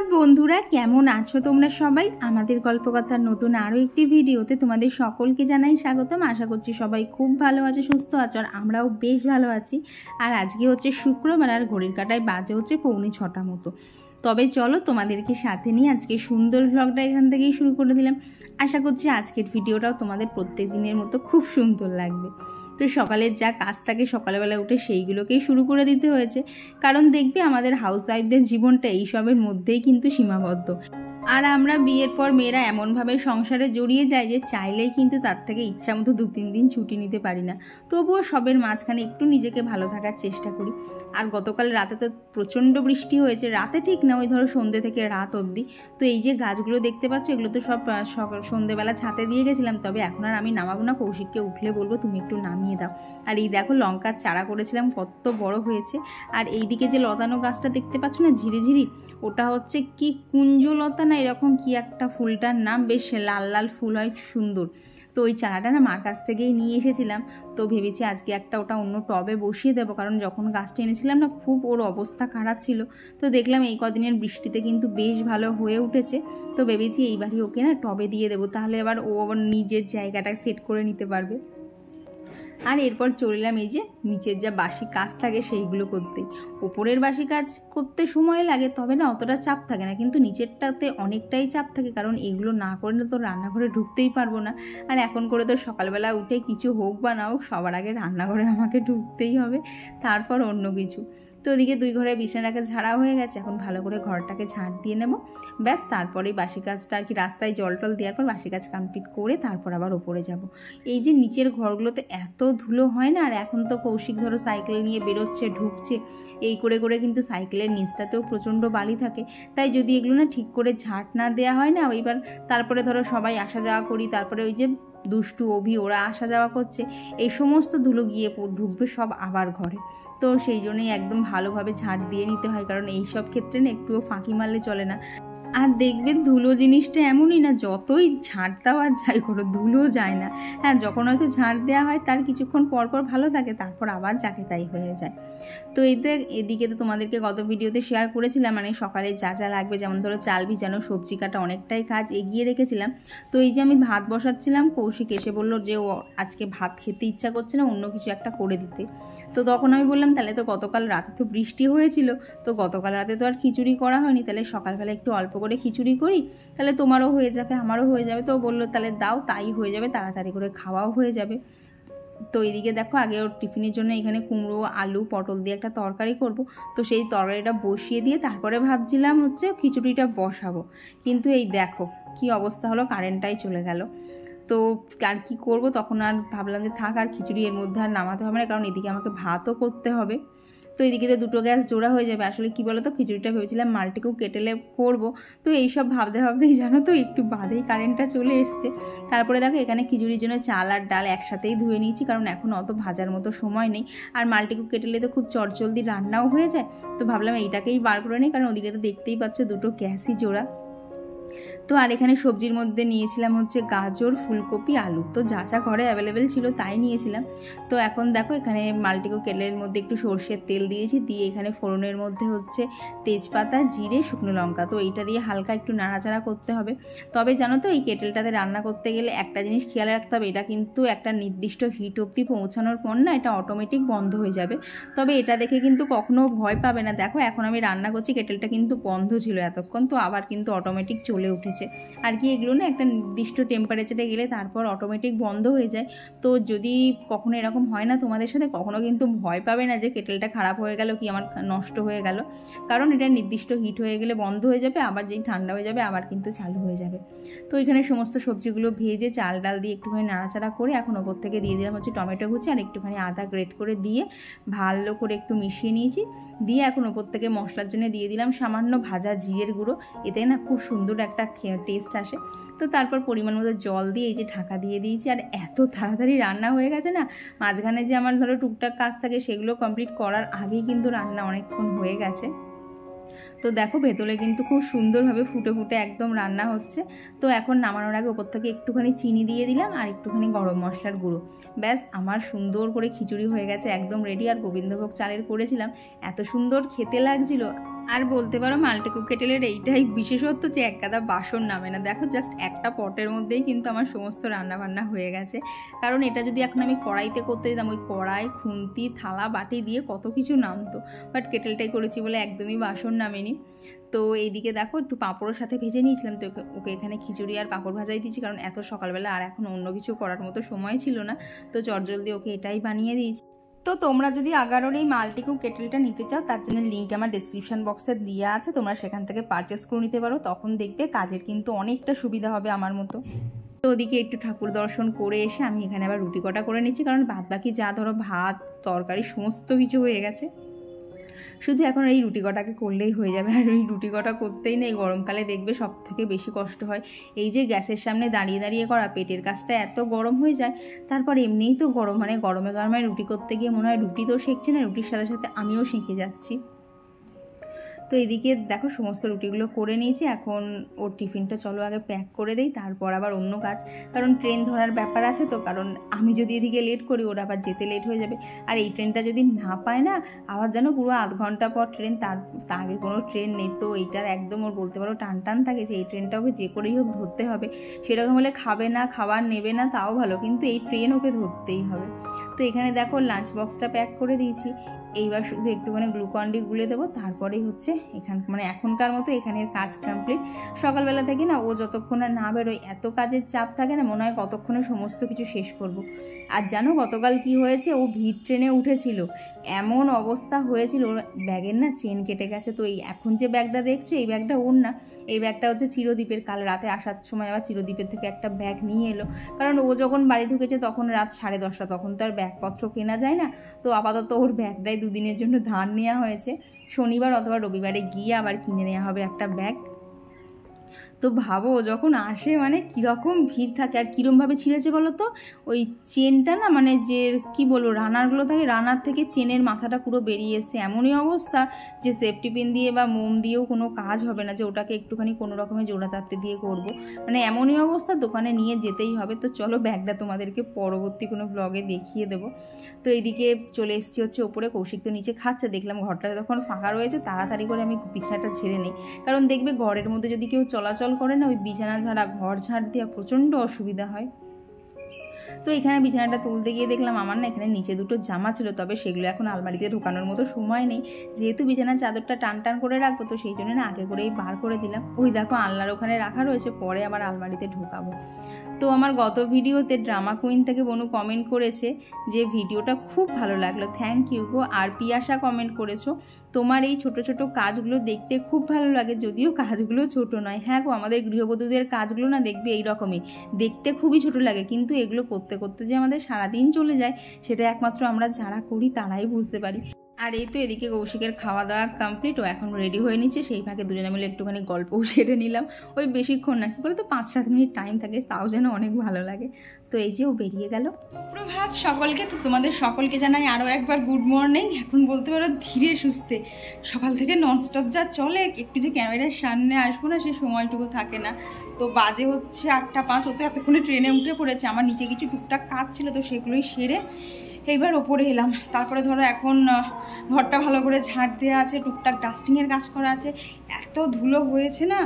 নমস্কার বন্ধুরা, কেমন আছো তোমরা সবাই? আমাদের গল্পকথার নতুন আরও একটি ভিডিওতে তোমাদের সকলকে জানাই স্বাগতম। আশা করছি সবাই খুব ভালো আছে, সুস্থ আছো, আর আমরাও বেশ ভালো আছি। আর আজকে হচ্ছে শুক্রবার, আর ঘড়ির কাঁটায় বাজে হচ্ছে 6:45 মতো। তবে চলো তোমাদেরকে সাথে নিয়ে আজকে সুন্দর ভ্লগটা এখান থেকেই শুরু করে দিলাম। আশা করছি আজকের ভিডিওটাও তোমাদের প্রত্যেক দিনের মতো খুব সুন্দর লাগবে। তো সকালের যা কাজ থাকে সকালবেলা উঠে সেইগুলোকেই শুরু করে দিতে হয়েছে, কারণ দেখবে আমাদের হাউসওয়াইফদের জীবনটা এইসবের মধ্যেই কিন্তু সীমাবদ্ধ। আর আমরা বিয়ের পর মেয়েরা এমনভাবে সংসারে জড়িয়ে যায় যে চাইলেই কিন্তু তার থেকে ইচ্ছা মতো 2-3 দিন ছুটি নিতে পারি না। তবুও সবের মাঝখানে একটু নিজেকে ভালো থাকার চেষ্টা করি। আর গতকাল রাতে তো প্রচণ্ড বৃষ্টি হয়েছে, রাতে ঠিক না, ওই ধরো সন্ধ্যে থেকে রাত অবধি। তো এই যে গাছগুলো দেখতে পাচ্ছ, এগুলো তো সব সন্ধ্যেবেলা ছাতে দিয়ে গেছিলাম, তবে এখন আর আমি নামাবো না। কৌশিককে উঠলে বলবো তুমি একটু নামিয়ে দাও। আর এই দেখো লঙ্কার চারা করেছিলাম, কত বড় হয়েছে। আর এইদিকে যে লতানো গাছটা দেখতে পাচ্ছ না ঝিরিঝিরি, ওটা হচ্ছে কি কুঞ্জলতা না এরকম কি একটা ফুলটার নাম, বেশ লাল লাল ফুল হয়, সুন্দর। তো ওই চারাটা না মার কাছ থেকেই নিয়ে এসেছিলাম। তো ভেবেছি আজকে একটা ওটা অন্য টবে বসিয়ে দেবো, কারণ যখন গাছটা এনেছিলাম না খুব ওর অবস্থা খারাপ ছিল। তো দেখলাম এই কদিনের বৃষ্টিতে কিন্তু বেশ ভালো হয়ে উঠেছে। তো ভেবেছি এইবারই ওকে না টবে দিয়ে দেবো, তাহলে আবার ও আবার নিজের জায়গাটা সেট করে নিতে পারবে। আর এরপর চললাম এই যে নিচের যা বাসি কাজ থাকে সেইগুলো করতে। ওপরের বাসি কাজ করতে সময় লাগে, তবে না অতটা চাপ থাকে না, কিন্তু নিচেরটাতে অনেকটাই চাপ থাকে, কারণ এগুলো না করলে তো রান্নাঘরে ঢুকতেই পারবো না। আর এখন করে তো সকালবেলা উঠে কিছু হোক বা না হোক সবার আগে রান্নাঘরে আমাকে ঢুকতেই হবে, তারপর অন্য কিছু। তো ওদিকে 2 ঘরে বিছানাটাকে ঝাড়া হয়ে গেছে, এখন ভালো করে ঘরটাকে ঝাড় দিয়ে নেব, ব্যাস। তারপরেই বাসি কাজটা আর কি, রাস্তায় জল টল দেওয়ার পর বাসি কাজ কমপ্লিট করে তারপর আবার ওপরে যাব। এই যে নিচের ঘরগুলোতে এত ধুলো হয় না, আর এখন তো কৌশিক ধরো সাইকেল নিয়ে বেরোচ্ছে ঢুকছে, এই করে করে কিন্তু সাইকেলের নিচটাতেও প্রচণ্ড বালি থাকে। তাই যদি এগুলো না ঠিক করে ঝাঁট না দেওয়া হয় না, এইবার তারপরে ধরো সবাই আসা যাওয়া করি, তারপরে ওই যে দুষ্টু অভি ওরা আসা যাওয়া করছে, এই সমস্ত ধুলো গিয়ে ঢুকবে সব আবার ঘরে। তো সেই জন্যই একদম ভালোভাবে ঝাঁট দিয়ে নিতে হয়, কারণ এই সব ক্ষেত্রে না একটুও ফাঁকি মারলে চলে না। আর দেখবেন ধুলো জিনিসটা এমনই না, যতই ঝাঁট দাও আর যাই করো ধুলো যায় না। হ্যাঁ, যখন হয়তো ঝাঁট দেওয়া হয় তার কিছুক্ষণ পর পর ভালো থাকে, তারপর আবার যাকে তাই হয়ে যায়। তো এদিকে তো তোমাদেরকে গত ভিডিওতে শেয়ার করেছিলাম, মানে সকালে যা যা লাগবে, যেমন ধরো চাল ভিজানো, সবজি কাটা, অনেকটাই কাজ এগিয়ে রেখেছিলাম। তো এই যে আমি ভাত বসাচ্ছিলাম, কৌশিক এসে বললো যে ও আজকে ভাত খেতে ইচ্ছা করছে না, অন্য কিছু একটা করে দিতে। তো তখন আমি বললাম তাহলে তো গতকাল রাতে তো বৃষ্টি হয়েছিল, তো গতকাল রাতে তো আর খিচুড়ি করা হয়নি, তাহলে সকালবেলা একটু অল্প করে খিচুড়ি করি, তাহলে তোমারও হয়ে যাবে আমারও হয়ে যাবে। তো বললো তাহলে দাও, তাই হয়ে যাবে, তাড়াতাড়ি করে খাওয়াও হয়ে যাবে। তো এইদিকে দেখো আগে ওর টিফিনের জন্য এখানে কুমড়ো আলু পটল দিয়ে একটা তরকারি করব। তো সেই তরকারিটা বসিয়ে দিয়ে তারপরে ভাবছিলাম হচ্ছে খিচুড়িটা বসাবো, কিন্তু এই দেখো কি অবস্থা হলো, কারেন্টটাই চলে গেল। তো আর কি করব, তখন আর ভাবলাম যে থাক, আর খিচুড়ি এর মধ্যে আর নামাতে হবে না, কারণ এদিকে আমাকে ভাতও করতে হবে। তো এদিকে তো 2টো গ্যাস জোড়া হয়ে যাবে। আসলে কি বলো তো, খিচুড়িটা ভেবেছিলাম মাল্টিকুক কেটেলে করবো, তো এইসব ভাবতে ভাবতেই জানো তো একটু বাদেই কারেন্টটা চলে এসছে। তারপরে দেখো এখানে খিচুড়ির জন্য চাল আর ডাল একসাথেই ধুয়ে নিয়েছি, কারণ এখন অত ভাজার মতো সময় নেই। আর মাল্টিকুক কেটেলে তো খুব চটজলদি রান্নাও হয়ে যায়, তো ভাবলাম এইটাকেই বার করে নিই, কারণ ওদিকে তো দেখতেই পাচ্ছ 2টো গ্যাসই জোড়া। তো আর এখানে সবজির মধ্যে নিয়েছিলাম হচ্ছে গাজর, ফুলকপি, আলু, তো যা যা ঘরে অ্যাভেলেবেল ছিল তাই নিয়েছিলাম। তো এখন দেখো এখানে মাল্টিকুক কেটেলের মধ্যে একটু সর্ষের তেল দিয়েছি, দিয়ে এখানে ফোড়নের মধ্যে হচ্ছে তেজপাতা, জিরে, শুকনো লঙ্কা, তো এইটা দিয়ে হালকা একটু নাড়াচাড়া করতে হবে। তবে জানো তো এই কেটেলটাতে রান্না করতে গেলে একটা জিনিস খেয়াল রাখতে হবে, এটা কিন্তু একটা নির্দিষ্ট হিট অবধি পৌঁছানোর পর না এটা অটোমেটিক বন্ধ হয়ে যাবে। তবে এটা দেখে কিন্তু কখনো ভয় পাবে না, দেখো এখন আমি রান্না করছি কেটেলটা কিন্তু বন্ধ ছিল এতক্ষণ, তো আবার কিন্তু অটোমেটিক চলে উঠেছে। আর কি এগুলো না একটা নির্দিষ্ট টেম্পারেচারে গেলে তারপর অটোমেটিক বন্ধ হয়ে যায়। তো যদি কখনো এরকম হয় না তোমাদের সাথে, কখনো কিন্তু ভয় পাবে না যে কেটেলটা খারাপ হয়ে গেল কি আমার নষ্ট হয়ে গেল, কারণ এটা নির্দিষ্ট হিট হয়ে গেলে বন্ধ হয়ে যাবে, আবার যেই ঠান্ডা হয়ে যাবে আবার কিন্তু চালু হয়ে যাবে। তো এখানে সমস্ত সবজিগুলো ভেজে চাল ডাল দিয়ে একটুখানি নাড়াচাড়া করে এখন ওপর থেকে দিয়ে দিলাম হচ্ছে টমেটো কুচি আর একটুখানি আদা গ্রেট করে দিয়ে ভালো করে একটু মিশিয়ে নিয়েছি। দিয়ে এখন ওপর থেকে মশলার জন্য দিয়ে দিলাম সামান্য ভাজা জিরের গুঁড়ো, এতে না খুব সুন্দর একটা টেস্ট আসে। তো তারপর পরিমাণ মতো জল দিয়ে এই যে ঢাকা দিয়ে দিয়েছি, আর এত তাড়াতাড়ি রান্না হয়ে গেছে না, মাঝখানে যে আমার ধরো টুকটাক কাজ থাকে সেগুলো কমপ্লিট করার আগেই কিন্তু রান্না অনেকক্ষণ হয়ে গেছে। তো দেখো ভেতরে কিন্তু খুব সুন্দরভাবে ফুটে ফুটে একদম রান্না হচ্ছে। তো এখন নামানোর আগে ওপর থেকে একটুখানি চিনি দিয়ে দিলাম আর একটুখানি গরম মশলার গুঁড়ো, ব্যাস আমার সুন্দর করে খিচুড়ি হয়ে গেছে একদম রেডি। আর গোবিন্দভোগ চালের করেছিলাম, এত সুন্দর খেতে লাগছিল। আর বলতে পারো মাল্টিকুক কেটেলের এইটাই বিশেষত্ব যে এক গাদা বাসন নামে না। দেখো জাস্ট একটা পটের মধ্যেই কিন্তু আমার সমস্ত রান্নাবান্না হয়ে গেছে। কারণ এটা যদি এখন আমি কড়াইতে করতে দিতাম, ওই কড়াই, খুন্তি, থালা, বাটি দিয়ে কত কিছু নামতো। বাট কেটেলটাই করেছি বলে একদমই বাসন নামেনি। তো এইদিকে দেখো একটু পাঁপড়ের সাথে ভেজে নিয়েছিলাম, তো ওকে এখানে খিচুড়ি আর পাঁপড় ভাজাই দিয়েছি, কারণ এত সকালবেলা আর এখন অন্য কিছু করার মতো সময় ছিল না। তো চটজলদি ওকে এটাই বানিয়ে দিয়েছি। তো তোমরা যদি আগারোর এই মাল্টিকুক কেটেলটা নিতে চাও, তার জন্য লিঙ্ক আমার ডিসক্রিপশন বক্সে দেওয়া আছে, তোমরা সেখান থেকে পারচেস করে নিতে পারো। তখন দেখবে কাজের কিন্তু অনেকটা সুবিধা হবে আমার মতো। তো ওদিকে একটু ঠাকুর দর্শন করে এসে আমি এখানে আবার রুটি কটা করে নিচ্ছি, কারণ বাদ বাকি যা ধরো ভাত তরকারি সমস্ত কিছু হয়ে গেছে, শুধু এখন এই রুটি কটাকে করলেই হয়ে যাবে। আর এই রুটি কটা করতেই নেই গরমকালে দেখবে সব থেকে বেশি কষ্ট হয়। এই যে গ্যাসের সামনে দাঁড়িয়ে দাঁড়িয়ে করা, পেটের কাজটা এত গরম হয়ে যায়। তারপর এমনিই তো গরম, মানে গরমে গরমে রুটি করতে গিয়ে মনে হয় রুটি তো সেঁকছে না, রুটির সাথে সাথে আমিও সেঁকে যাচ্ছি। তো এদিকে দেখো সমস্ত রুটিগুলো করে নিয়েছি, এখন ওর টিফিনটা চলো আগে প্যাক করে দেই, তারপর আবার অন্য কাজ। কারণ ট্রেন ধরার ব্যাপার আছে তো, কারণ আমি যদি এদিকে লেট করি ওর আবার যেতে লেট হয়ে যাবে। আর এই ট্রেনটা যদি না পায় না, আবার যেন পুরো আধ ঘন্টা পর ট্রেন, তার আগে কোনো ট্রেন নেই। তো এইটার একদম ওর বলতে পারো টান টান থাকে যে এই ট্রেনটা ওকে যে করেই হোক ধরতে হবে। সেরকম হলে খাবে না, খাবার নেবে না তাও ভালো, কিন্তু এই ট্রেন ওকে ধরতেই হবে। তো এখানে দেখো লাঞ্চ বক্সটা প্যাক করে দিয়েছি। এইবার শুধু একটুখানি গ্লুকন-ডি গুলে দেবো, তারপরেই হচ্ছে মানে এখনকার মতো এখানের কাজ কমপ্লিট। সকালবেলা থেকে না ও যতক্ষণ না বেরোয়, এত কাজের চাপ থাকে না, মনে হয় কতক্ষণে সমস্ত কিছু শেষ করব। আর জানো গতকাল কি হয়েছে, ও ভিড় ট্রেনে উঠেছিল, এমন অবস্থা হয়েছিল ওর ব্যাগের না চেন কেটে গেছে। তো এই এখন যে ব্যাগটা দেখছো, এই ব্যাগটা ওর না, এই ব্যাগটা হচ্ছে চিরদীপের। কাল রাতে আসার সময় আবার চিরদীপের থেকে একটা ব্যাগ নিয়ে এলো, কারণ ও যখন বাড়ি ঢুকেছে তখন রাত 10:30, তখন তো আর ব্যাগপত্র কেনা যায় না। তো আপাতত ওর ব্যাগটাই দুদিনের জন্য ধার নেওয়া হয়েছে, শনিবার অথবা রবিবারে গিয়ে আবার কিনে নেওয়া হবে একটা ব্যাগ। তো ভাবো যখন আসে মানে কীরকম ভিড় থাকে, আর কীরমভাবে ছিঁড়েছে বলো তো, ওই চেনটা না, মানে যে কি বলবো রানারগুলো থাকে, রানার থেকে চেনের মাথাটা পুরো বেরিয়ে এসছে। এমনই অবস্থা যে সেফটি পিন দিয়ে বা মোম দিয়েও কোনো কাজ হবে না, যে ওটাকে একটুখানি কোনো রকমের জোড়া তারতে দিয়ে করব, মানে এমনই অবস্থা, দোকানে নিয়ে যেতেই হবে। তো চলো ব্যাগটা তোমাদেরকে পরবর্তী কোনো ব্লগে দেখিয়ে দেবো। তো এইদিকে চলে এসেছি হচ্ছে ওপরে, কৌশিক তো নিচে খাচ্ছে, দেখলাম ঘরটা যখন ফাঁকা রয়েছে তাড়াতাড়ি করে আমি বিছানাটা ঝেড়ে নিই, কারণ দেখবে ঘরের মধ্যে যদি কেউ চলাচল করে না, ওই বিছানা ঝাড়া ঘর ঝাড় দেওয়া প্রচণ্ড অসুবিধা হয়। তো এখানে বিছানাটা তুলতে গিয়ে দেখলাম আমার না এখানে নিচে দুটো জামা ছিল, তবে সেগুলো এখন আলমারিতে ঢোকানোর মতো সময় নেই, যেহেতু বিছানার চাদরটা টান টান করে রাখবো, তো সেই জন্য না আগে করেই বার করে দিলাম। ওই দেখো আলনার ওখানে রাখা রয়েছে, পরে আবার আলমারিতে ঢোকাবো। তো আমার গত ভিডিওতে ড্রামা কুইন থেকে বনু কমেন্ট করেছে যে ভিডিওটা খুব ভালো লাগলো, থ্যাংক ইউ গো। আর পিয়াসা কমেন্ট করেছো তোমার এই ছোট ছোট কাজগুলো দেখতে খুব ভালো লাগে, যদিও কাজগুলো ছোট নয়। হ্যাঁ গো, আমাদের গৃহবধূদের কাজগুলো না দেখবে এইরকমই, দেখতে খুবই ছোট লাগে, কিন্তু এগুলো করতে করতে যে আমাদের সারাদিন চলে যায়, সেটা একমাত্র আমরা যারা করি তারাই বুঝতে পারি। আর এই তো এদিকে কৌশিকের খাওয়া দাওয়া কমপ্লিট, ও এখন রেডি হয়ে নিচ্ছে, সেই ফাঁকে দুজনে মিলে একটুখানি গল্পও সেরে নিলাম। ওই বেশিক্ষণ না, কি বলে তো 5-7 মিনিট টাইম থাকে, তাও যেন অনেক ভালো লাগে। তো এই যে ও বেরিয়ে গেল। প্রভাত সকলকে, তো তোমাদের সকলকে জানাই আরও একবার গুড মর্নিং। এখন বলতে পারো ধীরে সুস্থে সকাল থেকে ননস্টপ যা চলে, একটু যে ক্যামেরার সামনে আসবো না সে সময়টুকু থাকে না। তো বাজে হচ্ছে 8:05, ও তো এতক্ষণে ট্রেনে উঠে পড়েছে। আমার নিচে কিছু টুকটাক কাজ ছিল, তো সেগুলোই সেরে এইবার ওপরে এলাম। তারপরে ধরো এখন ঘরটা ভালো করে ঝাঁট দেওয়া আছে, টুকটাক ডাস্টিংয়ের কাজ করা আছে, এত ধুলো হয়েছে না।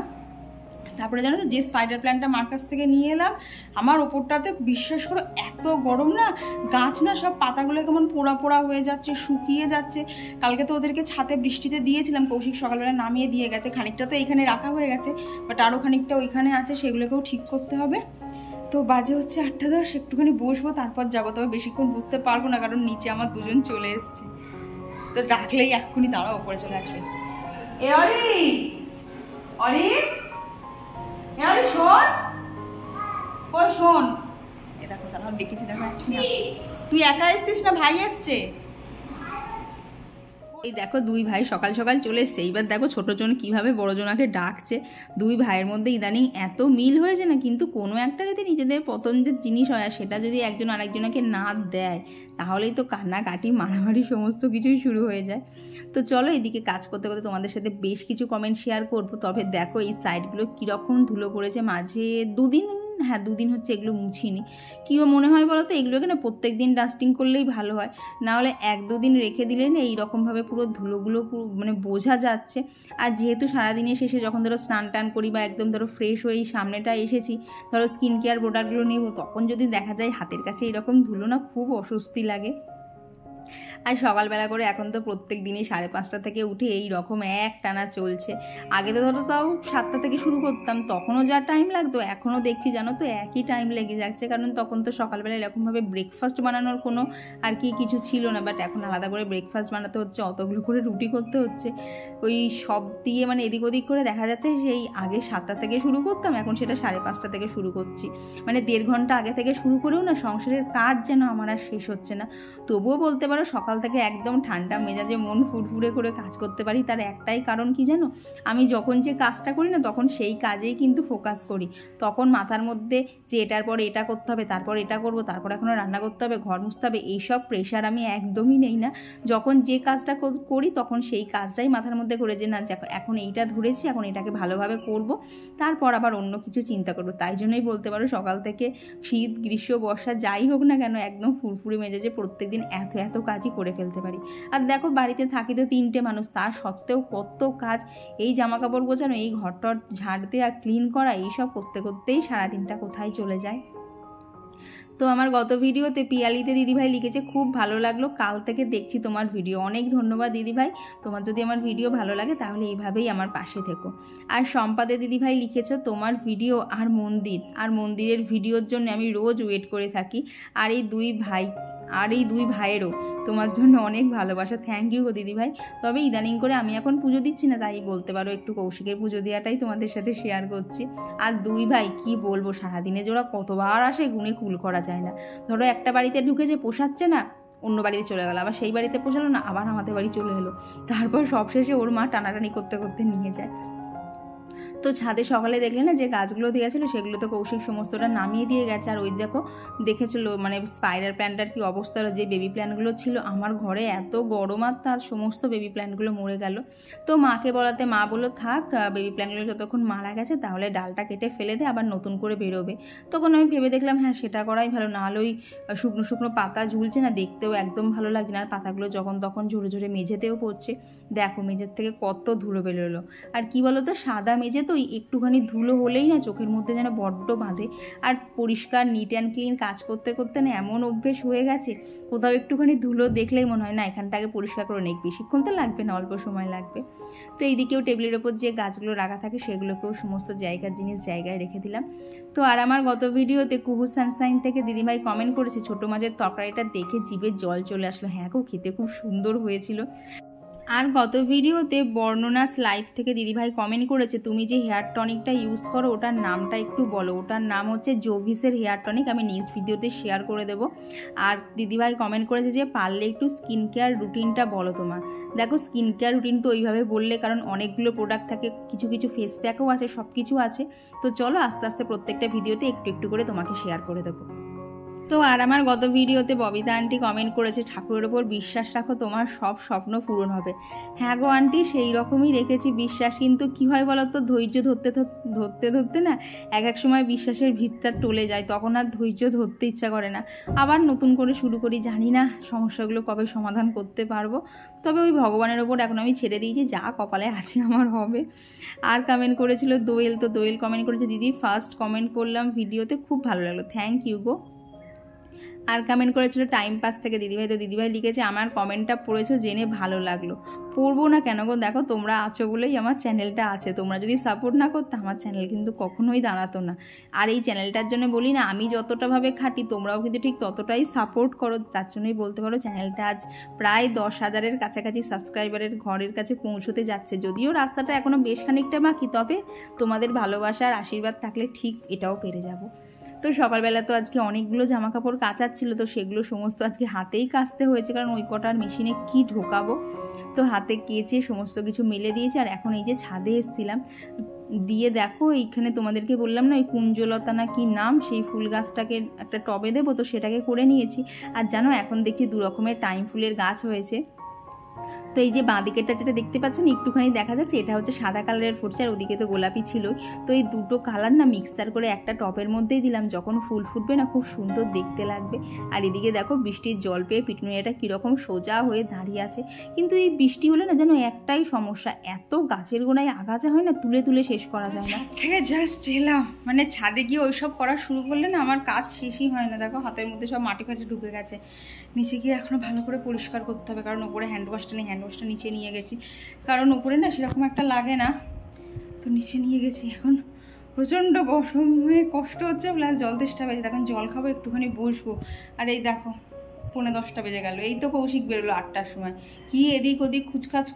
তারপরে জানো তো যে স্পাইডার প্ল্যান্টটা মার কাছ থেকে নিয়ে এলাম, আমার ওপরটাতে বিশ্বাস করো এত গরম না, গাছ না সব পাতাগুলো কেমন পোড়া পোড়া হয়ে যাচ্ছে, শুকিয়ে যাচ্ছে। কালকে তো ওদেরকে ছাদে বৃষ্টিতে দিয়েছিলাম, কৌশিক সকালবেলা নামিয়ে দিয়ে গেছে, খানিকটা তো এইখানে রাখা হয়ে গেছে, বাট আরও খানিকটা ওইখানে আছে, সেগুলোকেও ঠিক করতে হবে। তো বাজে হচ্ছে 8:10, একটুখানি বসবো তারপর যাবো, তবে বেশিক্ষণ বুঝতে পারবো না, কারণ নিচে আমার দুজন চলে এসছে। তো ডাকলেই এক্ষুনি তারা ওপরে চলে আসবে। এ অরি, অরি, এ অরি শোন, ওই শোন, এ দেখো তারা ডেকেছি, দেখো তুই একা এসছিস না ভাই এসছে? এই দেখো দুই ভাই সকাল সকাল চলে এসছে। এইবার দেখো ছোটোজন কীভাবে বড়জনাকে ডাকছে। দুই ভাইয়ের মধ্যে ইদানিং এত মিল হয়েছে না, কিন্তু কোনো একটা যদি নিজেদের পছন্দের জিনিস হয়, সেটা যদি একজন আরেকজনকে না দেয়, তাহলেই তো কান্নাকাটি মারামারি সমস্ত কিছুই শুরু হয়ে যায়। তো চলো এদিকে কাজ করতে করতে তোমাদের সাথে বেশ কিছু কমেন্ট শেয়ার করবো। তবে দেখো এই সাইডগুলো কীরকম ধুলো পড়েছে, মাঝে 2 দিন হ্যাঁ 2 দিন হচ্ছে এগুলো মুছিনি। কীও মনে হয় বলো তো, এগুলোকে না প্রত্যেক দিন ডাস্টিং করলেই ভালো হয়, নাহলে 1-2 দিন রেখে দিলে না এইরকমভাবে পুরো ধুলোগুলো পুরো মানে বোঝা যাচ্ছে। আর যেহেতু সারাদিনের শেষে যখন ধরো স্নান টান করি বা একদম ধরো ফ্রেশ হয়ে সামনেটা এসেছি, ধরো স্কিন কেয়ার প্রোডাক্টগুলো নেব, তখন যদি দেখা যায় হাতের কাছে এরকম ধুলো না, খুব অস্বস্তি লাগে। আর সকালবেলা করে এখন তো প্রত্যেক দিনই 5:30 থেকে উঠে এই রকম একটানা চলছে। আগে তো ধরো তাও 7টা থেকে শুরু করতাম, তখনও যা টাইম লাগতো এখনও দেখছি জানো তো একই টাইম লেগে যাচ্ছে, কারণ তখন তো সকালবেলা এরকমভাবে ব্রেকফাস্ট বানানোর কোনো আর কি কিছু ছিল না। বাট এখন আলাদা করে ব্রেকফাস্ট বানাতে হচ্ছে, অতগুলো করে রুটি করতে হচ্ছে, ওই সব দিয়ে মানে এদিক ওদিক করে দেখা যাচ্ছে সেই আগে 7টা থেকে শুরু করতাম, এখন সেটা 5:30 থেকে শুরু করছি। মানে 1.5 ঘন্টা আগে থেকে শুরু করেও না সংসারের কাজ যেন আমার আর শেষ হচ্ছে না। তবুও বলতে পারো সকাল থেকে একদম ঠান্ডা মেজাজে মন ফুরফুরে করে কাজ করতে পারি, তার একটাই কারণ কি জানো, আমি যখন যে কাজটা করি না তখন সেই কাজেই কিন্তু ফোকাস করি। তখন মাথার মধ্যে যে এটার পরে এটা করতে হবে, তারপর এটা করব, তারপর এখনও রান্না করতে হবে, ঘর মুছতে হবে, এইসব প্রেশার আমি একদমই নেই না। যখন যে কাজটা করি তখন সেই কাজটাই মাথার মধ্যে করে যে না এখন এইটা ধরেছি, এখন এটাকে ভালোভাবে করব, তারপর আবার অন্য কিছু চিন্তা করব। তাই জন্যই বলতে পারো সকাল থেকে শীত গ্রীষ্ম বর্ষা যাই হোক না কেন একদম ফুরফুরে মেজাজে প্রত্যেকদিন এত কাজই করে ফেলতে পারি। আর দেখো বাড়িতে থাকি তো 3টে মানুষ, তা সত্ত্বেও কত কাজ, এই জামা কাপড় গোছানো, এই ঘরটর ঝাড় দেওয়া, ক্লিন করা, এইসব করতে করতেই সারাদিনটা কোথায় চলে যায়। তো আমার গত ভিডিওতে পিয়ালিতে দিদিভাই লিখেছে খুব ভালো লাগলো, কাল থেকে দেখছি তোমার ভিডিও। অনেক ধন্যবাদ দিদিভাই, তোমার যদি আমার ভিডিও ভালো লাগে তাহলে এইভাবেই আমার পাশে থেকো। আর সম্পাদে দিদিভাই লিখেছে তোমার ভিডিও আর মন্দিরের ভিডিওর জন্য আমি রোজ ওয়েট করে থাকি, আর এই দুই ভাইয়েরও তোমার জন্য অনেক ভালোবাসা। থ্যাংক ইউ গো দিদিভাই। তবে ইদানিং করে আমি এখন পুজো দিচ্ছি না, তাই বলতে পারো একটু কৌশিকের পুজো দেওয়াটাই তোমাদের সাথে শেয়ার করছি। আর 2 ভাই কি বলবো, সারাদিনে যে ওরা কতবার আসে গুণে কুল করা যায় না। ধরো একটা বাড়িতে ঢুকেছে পোষাচ্ছে না, অন্য বাড়িতে চলে গেল, আবার সেই বাড়িতে পোষালো না, আবার আমাদের বাড়ি চলে এলো, তারপর সবশেষে ওর মা টানাটানি করতে করতে নিয়ে যায়। তো ছাদে সকালে দেখলে না যে গাছগুলো দিয়েছিল সেগুলো তো কৌশিক সমস্তটা নামিয়ে দিয়ে গেছে। আর ওই দেখেছিলো মানে স্পাইডার প্ল্যান্টটার কি অবস্থা, যে বেবি প্ল্যান্টগুলো ছিল আমার ঘরে এত গরম, আর তার সমস্ত বেবি প্ল্যান্টগুলো মরে গেল। তো মাকে বলাতে মা বললো থাক, বেবি প্ল্যান্টগুলো যতক্ষণ মারা গেছে তাহলে ডালটা কেটে ফেলে দে, আবার নতুন করে বেরোবে। তখন আমি ভেবে দেখলাম হ্যাঁ সেটা করাই ভালো, নাহলে ওই শুকনো শুকনো পাতা ঝুলছে না, দেখতেও একদম ভালো লাগছে না। আর পাতাগুলো যখন তখন ঝরে ঝরে মেঝেতেও পড়ছে, দেখো মেঝের থেকে কত ধুলো বেরোলো। আর কি বলো তো, সাদা মেঝে তো একটুখানি ধুলো হলেই না চোখের মধ্যে যেন বড্ড বাঁধে। আর পরিষ্কার নিট অ্যান্ড ক্লিন কাজ করতে করতে না এমন অভ্যেস হয়ে গেছে, কোথাও একটুখানি ধুলো দেখলেই মনে হয় না এখানটাকে পরিষ্কার করে নেই, বেশিক্ষণ তো লাগবে না, অল্প সময় লাগবে। তো এইদিকেও টেবিলের ওপর যে গাছগুলো রাখা থাকে সেগুলোকেও সমস্ত জায়গায় রেখে দিলাম। তো আর আমার গত ভিডিওতে কুহু সানসাইন থেকে দিদিভাই কমেন্ট করেছে ছোটো মাছের তরকারিটা দেখে জিভে জল চলে আসলো। হ্যাঁ গো, খেতে খুব সুন্দর হয়েছিল। আর গত ভিডিওতে বর্ণনাস লাইভ থেকে দিদিভাই কমেন্ট করেছে তুমি যে হেয়ার টনিকটা ইউজ করো ওটার নামটা একটু বলো। ওটার নাম হচ্ছে জোভিসের হেয়ার টনিক, আমি নেক্সট ভিডিওতে শেয়ার করে দেবো। আর দিদিভাই কমেন্ট করেছে যে পারলে একটু স্কিন কেয়ার রুটিনটা বলো তোমার। দেখো স্কিন কেয়ার রুটিন তো ওইভাবে বললে, কারণ অনেকগুলো প্রোডাক্ট থাকে, কিছু ফেস প্যাকও আছে, সব কিছু আছে। তো চলো আস্তে আস্তে প্রত্যেকটা ভিডিওতে একটু একটু করে তোমাকে শেয়ার করে দেবো। তো আর আমার গত ভিডিওতে ববিতা আন্টি কমেন্ট করেছে ঠাকুরের ওপর বিশ্বাস রাখো তোমার সব স্বপ্ন পূরণ হবে। হ্যাঁ গো আন্টি, সেই রকমই রেখেছি বিশ্বাস, কিন্তু কী হয় বলো তো, ধৈর্য ধরতে না এক সময় বিশ্বাসের ভিড়টা টলে যায়, তখন আর ধৈর্য ধরতে ইচ্ছা করে না, আবার নতুন করে শুরু করি। জানি না সমস্যাগুলো কবে সমাধান করতে পারবো, তবে ওই ভগবানের ওপর এখন আমি ছেড়ে দিয়েছি, যা কপালে আছে আমার হবে। আর কমেন্ট করেছিল দোয়েল, তো দোয়েল কমেন্ট করেছে দিদি ফার্স্ট কমেন্ট করলাম ভিডিওতে, খুব ভালো লাগলো, থ্যাংক ইউ গো। আর কমেন্ট করেছিল টাইম পাস থেকে দিদিভাই, তো দিদিভাই লিখেছে আমার কমেন্টটা পড়েছো জেনে ভালো লাগলো। পড়বো না কেন গো, দেখো তোমরা আছো বলেই আমার চ্যানেলটা আছে, তোমরা যদি সাপোর্ট না করতে আমার চ্যানেল কিন্তু কখনোই দাঁড়াতো না। আর এই চ্যানেলটার জন্য বলি না, আমি যতটাভাবে খাটি তোমরাও কিন্তু ঠিক ততটাই সাপোর্ট করো, তার জন্যই বলতে পারো চ্যানেলটা আজ প্রায় 10,000-এর কাছাকাছি সাবস্ক্রাইবারের ঘরের কাছে পৌঁছতে যাচ্ছে। যদিও রাস্তাটা এখনও বেশ খানিকটা বাকি, তবে তোমাদের ভালোবাসা আর আশীর্বাদ থাকলে ঠিক এটাও পেরে যাবো। তো সকালবেলা তো আজকে অনেকগুলো জামা কাপড় কাচার ছিল, তো সেগুলো সমস্ত আজকে হাতেই কাচতে হয়েছে, কারণ ওই কটার মেশিনে কি ঢোকাবো। তো হাতে কেচে সমস্ত কিছু মেলে দিয়েছি। আর এখন এই যে ছাদে এসেছিলাম, দিয়ে দেখো এইখানে তোমাদেরকে বললাম না ওই কুঞ্জলতা না কি নাম, সেই ফুল গাছটাকে একটা টবে দেবো, তো সেটাকে করে নিয়েছি। আর জানো এখন দেখছি 2 রকমের টাইম ফুলের গাছ হয়েছে। তো এই যে বাঁদিকেরটা যেটা দেখতে পাচ্ছ না একটুখানি দেখা যাচ্ছে, এটা হচ্ছে সাদা কালারের ফুটছে, আর ওদিকে তো গোলাপি ছিলই। তো এই দুটো কালার না মিক্সচার করে একটা টপের মধ্যেই দিলাম, যখন ফুল ফুটবে না খুব সুন্দর দেখতে লাগবে। আর এদিকে দেখো বৃষ্টির জল পেয়ে পিটুনিয়াটা কীরকম সোজা হয়ে দাঁড়িয়ে আছে। কিন্তু এই বৃষ্টি হলে না যেন একটাই সমস্যা, এত গাছের গোড়ায় আগাছা হয় না, তুলে তুলে শেষ করা যায় না। থেকে জাস্ট এলাম, মানে ছাদে গিয়ে ওইসব করা শুরু করলে না আমার কাজ শেষই হয় না। দেখো হাতের মধ্যে সব মাটি ফাটি ঢুকে গেছে, নিচে গিয়ে এখনও ভালো করে পরিষ্কার করতে হবে, কারণ ওপরে হ্যান্ড ওয়াশটা নেই, হ্যান্ড ওয়াশটা নিচে নিয়ে গেছি, কারণ ওপরে না সেরকম একটা লাগে না, তো নিচে নিয়ে গেছি। এখন প্রচণ্ড গরমে কষ্ট হচ্ছে, প্লাস জল তেষ্টা পেয়েছে, এখন জল খাবো, একটুখানি বসবো। আর এই দেখো 9:45 বেজে গেল, এই তো কৌশিক বেরোলো 8টার সময়, কি এদিক ওদিক খুচখাচ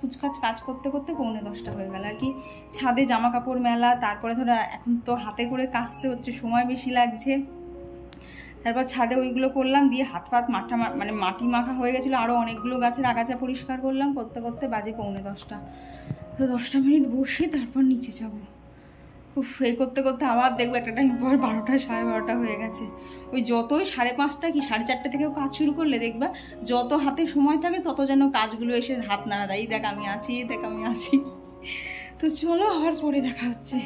কাজ করতে করতে 9:45 হয়ে গেল। আর কি ছাদে জামা কাপড় মেলা, তারপরে ধরো এখন তো হাতে করে কাচতে হচ্ছে, সময় বেশি লাগছে। তারপর ছাদে ওইগুলো করলাম, দিয়ে হাত ফাত মানে মাটি মাখা হয়ে গেছিলো, আরও অনেকগুলো গাছের আগাছা পরিষ্কার করলাম, করতে করতে বাজে 9:45। তো 10টা মিনিট বসে তারপর নিচে যাবো। এই করতে করতে আবার দেখবো একটা টাইম পর 12টা 12:30 হয়ে গেছে। ওই যতই 5:30 কি 4:30 থেকেও কাজ শুরু করলে দেখবা যত হাতে সময় থাকে তত যেন কাজগুলো এসে হাত নাড়া দেয়, দেখ আমি আছি, দেখ আমি আছি। তো চলো আবার পরে দেখা হচ্ছে।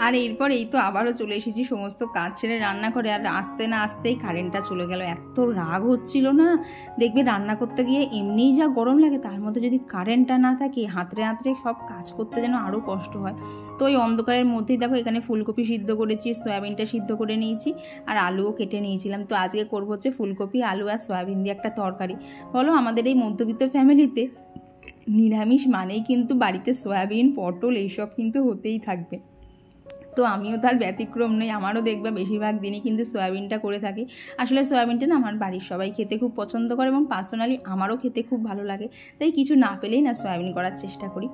আর এরপর এই তো আবারও চলে এসেছি সমস্ত কাজ ছেড়ে রান্না করে, আর আসতে না আসতেই কারেন্টটা চলে গেল। এত রাগ হচ্ছিল না, দেখবে রান্না করতে গিয়ে এমনিই যা গরম লাগে, তার মধ্যে যদি কারেন্টটা না থাকে হাতড়ে হাতড়ে সব কাজ করতে যেন আরও কষ্ট হয়। তো ওই অন্ধকারের মধ্যেই দেখো এখানে ফুলকপি সিদ্ধ করেছি, সয়াবিনটা সিদ্ধ করে নিয়েছি, আর আলুও কেটে নিয়েছিলাম। তো আজকে করবো হচ্ছে ফুলকপি আলু আর সয়াবিন দিয়ে একটা তরকারি। বলো আমাদের এই মধ্যবিত্ত ফ্যামিলিতে নিরামিষ মানেই কিন্তু বাড়িতে সয়াবিন পটল এইসব কিন্তু হতেই থাকবে। তো আমিও তার ব্যতিক্রম নই, আমারও দেখবে বেশিরভাগ দিনই কিন্তু সয়াবিনটা করে থাকি। আসলে সয়াবিনটা না আমার বাড়ির সবাই খেতে খুব পছন্দ করে, এবং পার্সোনালি আমারও খেতে খুব ভালো লাগে, তাই কিছু না পেলেই না সয়াবিন করার চেষ্টা করি।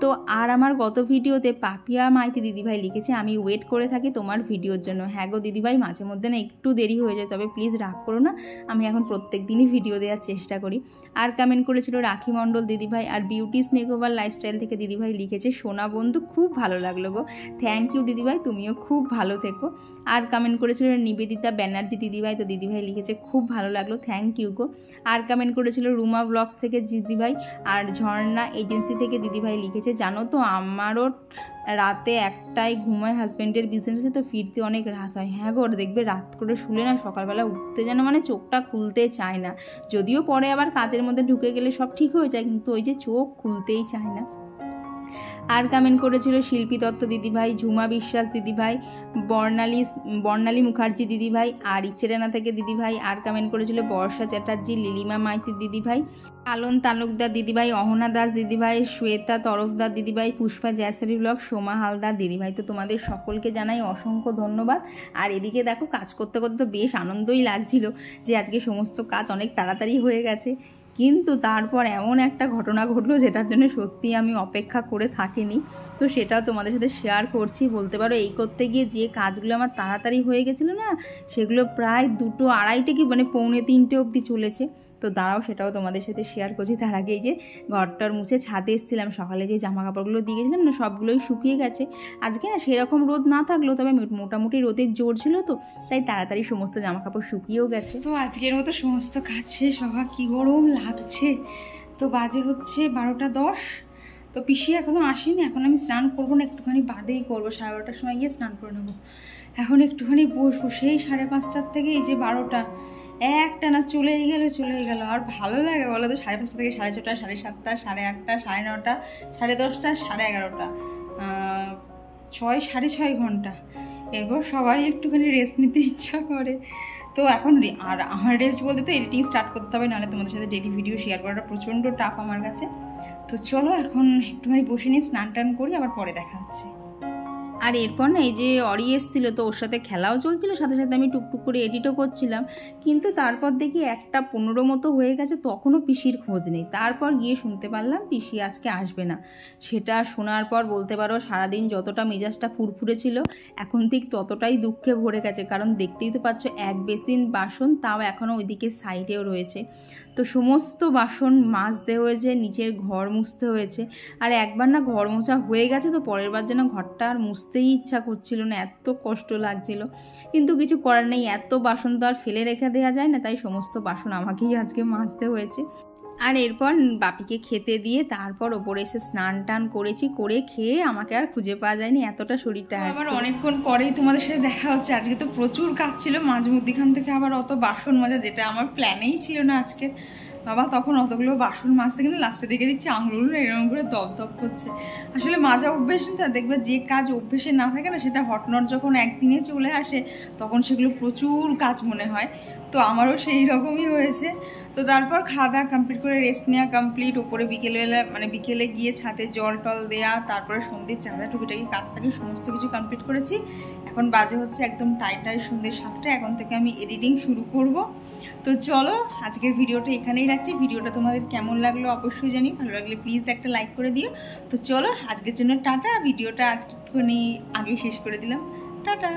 তো আর আমার গত ভিডিওতে পাপিয়া মাইতি দিদিভাই লিখেছে আমি ওয়েট করে থাকি তোমার ভিডিওর জন্য। হ্যাঁ গো দিদিভাই, মাঝে মধ্যে না একটু দেরি হয়ে যায়, তবে প্লিজ রাগ করো না, আমি এখন প্রত্যেক দিনই ভিডিও দেওয়ার চেষ্টা করি। আর কমেন্ট করেছিল রাখি মণ্ডল দিদিভাই, আর বিউটিস মেকওভার লাইফস্টাইল থেকে দিদিভাই লিখেছে সোনা বন্ধু খুব ভালো লাগলো গো, থ্যাংক ইউ দিদিভাই, তুমিও খুব ভালো থেকো। আর কমেন্ট করেছিল নিবেদিতা ব্যানার্জি দিদিভাই, তো দিদিভাই লিখেছে খুব ভালো লাগলো, থ্যাংক ইউ গো। আর কমেন্ট করেছিল রুমা ব্লগস থেকে দিদিভাই, আর ঝর্ণা এজেন্সি থেকে দিদিভাই লিখেছে জানো তো আমারও রাতে 1টায় ঘুমায়, হাজব্যান্ডের বিজনেস আছে তো ফিরতে অনেক রাত হয়। হ্যাঁ গো, দেখবে রাত করে শুলে না সকালবেলা উঠতে যেন মানে চোখটা খুলতে চায় না, যদিও পরে আবার কাজের মধ্যে ঢুকে গেলে সব ঠিক হয়ে যায়, কিন্তু ওই যে চোখ খুলতেই চায় না। আর কমেন্ট করেছিল শিল্পী দত্ত দিদিভাই, ঝুমা বিশ্বাস দিদিভাই, বর্ণালী মুখার্জি দিদিভাই, আর ইচ্ছেরানা থেকে দিদিভাই। আর কমেন্ট করেছিল বর্ষা চ্যাটার্জি, লিলিমা মাইতি দিদিভাই, পালন তালুকদার দিদিভাই, অহনা দাস দিদিভাই, শ্বেতা তরফদার দিদিভাই, পুষ্পা জয়সরি ব্লগ, সোমা হালদার দিদিভাই। তো তোমাদের সকলকে জানাই অসংখ্য ধন্যবাদ। আর এদিকে দেখো কাজ করতে করতে তো বেশ আনন্দই লাগছিল যে আজকে সমস্ত কাজ অনেক তাড়াতাড়ি হয়ে গেছে, কিন্তু তারপর এমন একটা ঘটনা ঘটলো যেটার জন্য সত্যি আমি অপেক্ষা করে থাকিনি। তো সেটাও তোমাদের সাথে শেয়ার করছি। বলতে পারো এই করতে গিয়ে যে কাজগুলো আমার তাড়াতাড়ি হয়ে গেছিলো না, সেগুলো প্রায় 2টো 2:30 কি মানে 2:45 অবধি চলেছে। তো দাঁড়াও সেটাও তোমাদের সাথে শেয়ার করছি। তার আগে এই যে ঘরটার মুছে ছাদে এসেছিলাম, সকালে যে জামা কাপড়গুলো দিয়ে গেছিলাম না সবগুলোই শুকিয়ে গেছে। আজকে না সেরকম রোদ না থাকলেও তবে মোটামুটি রোদের জোর ছিল, তো তাই তাড়াতাড়ি সমস্ত জামা কাপড় শুকিয়েও গেছে। তো আজকের মতো সমস্ত কাজ শেষ। বাবা কী গরম লাগছে। তো বাজে হচ্ছে 12:10। তো পিসি এখনও আসেনি, এখন আমি স্নান করবো না, একটুখানি বাদেই করবো, 12:30টার সময় গিয়ে স্নান করে নেবো। এখন একটুখানি বসবো, সেই 5:30 থেকে এই যে 12টা একটানা চলেই গেল। আর ভালো লাগে বলো তো? 5:30 থেকে 6:30, 7:30, 8:30, 9:30, 10:30, 11:30, 6 6.5 ঘন্টা। এরপর সবারই একটুখানি রেস্ট নিতে ইচ্ছা করে। তো এখন আর আমার রেস্ট বলতে তো এডিটিং স্টার্ট করতে হবে, নাহলে তোমাদের সাথে ডেলি ভিডিও শেয়ার করাটা প্রচণ্ড টাফ আমার কাছে। তো চলো এখন একটুখানি বসে নিয়ে স্নান টান করি, আবার পরে দেখা হচ্ছে। আর এরপর না এই যে অরি এসেছিলো, তো ওর সাথে খেলাও চলছিল, সাথে সাথে আমি টুকটুক করে এডিটও করছিলাম। কিন্তু তারপর দেখি 1:15 মতো হয়ে গেছে, তখনও পিসির খোঁজ নেই। তারপর গিয়ে শুনতে পারলাম পিসি আজকে আসবে না। সেটা শোনার পর বলতে পারো সারাদিন যতটা মেজাজটা ফুরফুরে ছিল, এখন ঠিক ততটাই দুঃখে ভরে গেছে। কারণ দেখতেই তো পাচ্ছ 1 বেসিন বাসন, তাও এখনও ওইদিকে সাইডেও রয়েছে। তো সমস্ত বাসন মাজতে হয়েছে, নিচের ঘর মুছতে হয়েছে। আর একবার না ঘর মোছা হয়ে গেছে, তো পরের বার যেন ঘরটা আর মুছতেই ইচ্ছা করছিল না, এত কষ্ট লাগছিল। কিন্তু কিছু করার নেই, এত বাসন তো আর ফেলে রেখে দেওয়া যায় না, তাই সমস্ত বাসন আমাকেই আজকে মাজতে হয়েছে। আর এরপর বাপিকে খেতে দিয়ে তারপর ওপরে এসে স্নান টান করেছি, করে খেয়ে আমাকে আর খুঁজে পাওয়া যায়নি, এতটা শরীরটা আবার অনেকক্ষণ পরেই তোমাদের সাথে দেখা হচ্ছে। আজকে তো প্রচুর কাজ ছিল, মাঝ মধ্যখান থেকে আবার অত বাসন মাজা, যেটা আমার প্ল্যানেই ছিল না আজকে। বাবা তখন অতগুলো বাসন মাজতে কিন্তু লাস্টের দিকে দিচ্ছি আঙুলগুলো এরকম করে দপদপ করছে। আসলে মাজা অভ্যেস না, দেখবে যে কাজ অভ্যেসে না থাকে না, সেটা হটনট যখন একদিনে চলে আসে তখন সেগুলো প্রচুর কাজ মনে হয়। তো আমারও সেই রকমই হয়েছে। তো তারপর খাওয়া দাওয়া কমপ্লিট করে রেস্ট নেওয়া কমপ্লিট, ওপরে বিকেলবেলা মানে বিকেলে গিয়ে ছাদে জল টল দেওয়া, তারপরে সন্ধ্যের চাঁদা টুকিটাকি কাজ থাকে সমস্ত কিছু কমপ্লিট করেছি। এখন বাজে হচ্ছে একদম টাইটাই সন্ধ্যে 7টা, এখন থেকে আমি এডিটিং শুরু করব। তো চলো আজকের ভিডিওটা এখানেই রাখছি। ভিডিওটা তোমাদের কেমন লাগলো অবশ্যই জানি, ভালো লাগলে প্লিজ একটা লাইক করে দিও। তো চলো আজকের জন্য টাটা, ভিডিওটা আজকে আগেই শেষ করে দিলাম, টাটা।